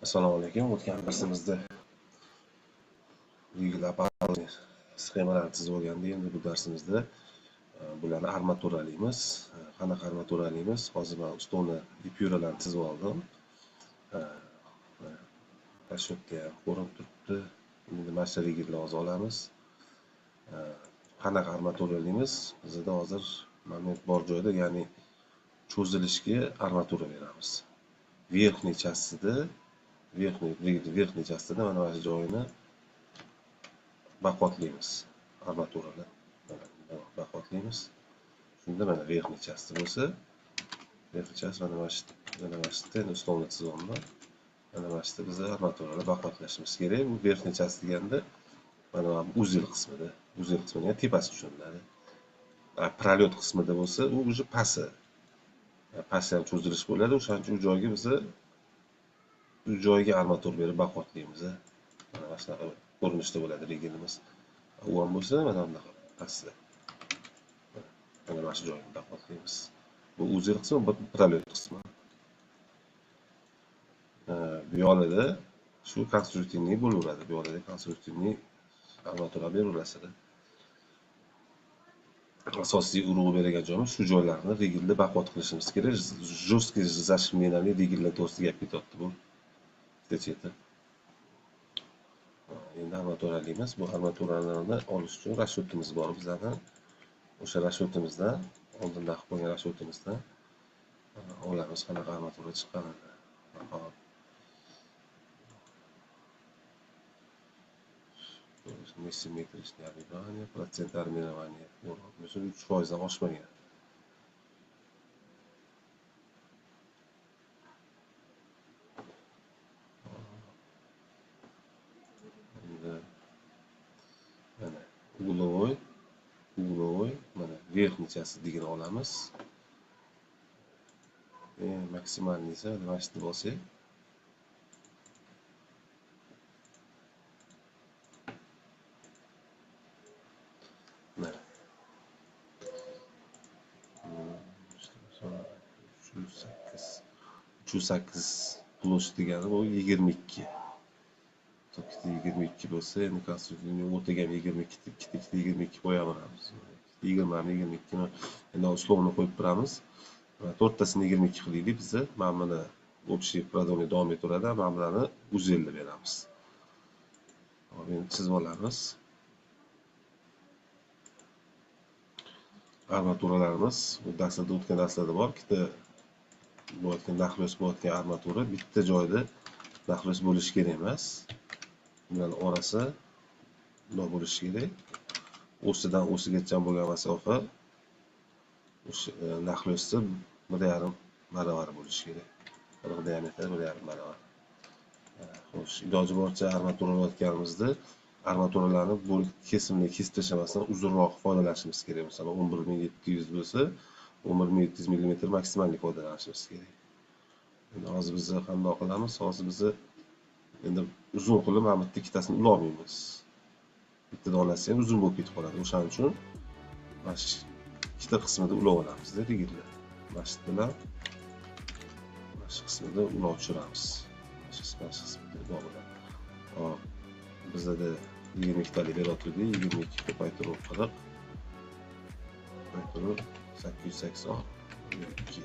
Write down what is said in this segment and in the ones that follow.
Assalomu alaykum. O'tgan darsimizda yengil apparatli sxemalarni chizib olgandik. Endi bu darsimizda bularni armaturalaymiz. Qanaqa armaturalaymiz? Hozir men stolni epyuralarni chizib oldim. Rashodda ham ko'rinib turibdi. Endi mana shu regelni hozir olamiz. Qanaqa armaturalaymiz? Bizda hozir moment bor joyda, ya'ni cho'zilishga armatura beramiz. Verniy частida mana shu joyini baqotlaymiz. Armaturani baqotlaymiz. Shunda mana verniy части bo'lsa, verniy части mana shu endi stolni chizyapman. Mana shu biz armaturani baqotlashimiz kerak. Bu verniy части deganda mana bu uzel qismida. Uzel qismining tepasi tushuniladi. Prolyot qismida bo'lsa, u уже pasi. Pasi ham cho'zilish bo'ladi. O'shaning uchun u joyga biz bu joyga armatura berib baqotlaymiz. Mana shunaqa ko'rinishda bo'ladi regelimiz. U ham bo'lsa mana bunaqa pastda. Mana shu joyni baqotlaymiz. Bu uzel qismi, bu prolyot qismi. Bu yo'lida shu konstruktivniy bo'laveradi. Bu yo'lida konstruktivniy armatura berilaveradi. Asosiy urg'u berilgan joyimiz shu joylarni regelda baqot qilishimiz kerak. Жесткие zashimlarni regellar to'g'risida gap ketyapti bu. Chetda. Endi armaturalaymiz. Bu armaturalarni olish uchun rashodimiz bor bizlarning. O'sha rashodimizdan, oldindan qilib qo'ygan rashodimizdan olamiz qanaqa armatura chiqqanini. Несимметричное армирование, процент армирования. Mesela 3%dan oshmagan. Mana угловой, mana verniy части degini olamiz. Maksimalni esa mana shu bo'lsa, mana 308 площадь degani bu 22. Tokda 22 bo'lsa, endi konstruktivni o'rtaga 22 qo'yaveramiz. 20 ni endi stolni qo'yib turamiz. To'rttasini 22 qilaylik biz. Mana buni общий продолжение davom etaveradi. Mana bularni uzelni beramiz. Hop, endi chizib olamiz. Armaturalarimiz bu darslarda o'tgan darslarda bor. Ikkita bo'layotgan naxlos bo'layotgan armatura bitta joyda naxlos bo'lishi kerak emas. Bularning orasi bunday bo'lishi kerak. O'sidan o'sigacha bo'lgan masofa o'sha naxlosda 1,5 barobar bo'lishi kerak. Buning diametri 1,5 barobar. Xo'sh, iloji boricha armaturalayotganimizda armaturalarni bo'lib kesimli kesib tashlamasdan uzunroq foydalanishimiz kerak. Masalan, 11700 bo'lsa, 11700 mm maksimalni foydalanishimiz kerak. Endi hozir biz qanday qilamiz? Hozir biz endi uzun qilib mana bitta ikkitasini ulolmaymiz. Bitta donasi ham uzun bo'lib ketib qoladi. O'shaning uchun mana shu ikkita qismida ulab olamiz-da regelni. Mana shu bilan mana shu qismida ulov tushiramiz. Mana shu qismida ulov bo'ladi. Hop, bizda 22 talik beryapti. 22 ko'paytirib 40. Ko'paytirib 880 2.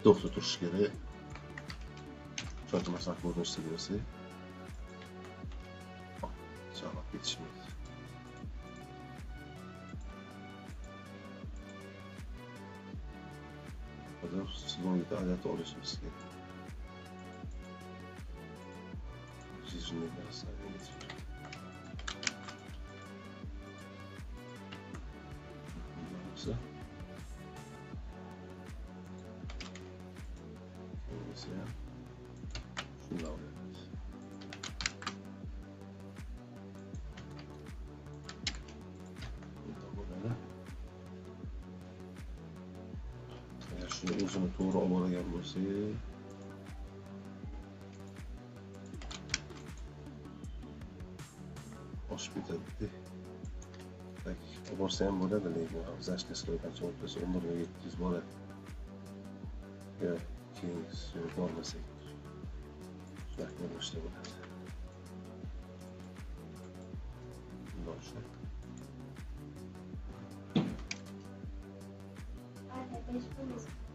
to'xta turishi kerak. Shoki masalan ko'rinishda bersak. Chaqib ketishmaydi. Hozir slowga adapta olishimiz kerak. Jijinlik narsalarga bo'lsa shunday olamiz. Agar shuni o'zini to'g'ri olib olgan bo'lsak, oshib ketadi. Tak, olsa ham bo'ladi, lekin zashni qancha o'tsa 11.700 bo'ladi. Ya, keyin bormasak. Shunaqa ko'rinishda bo'ladi. Boshla. Aynen, 5 kun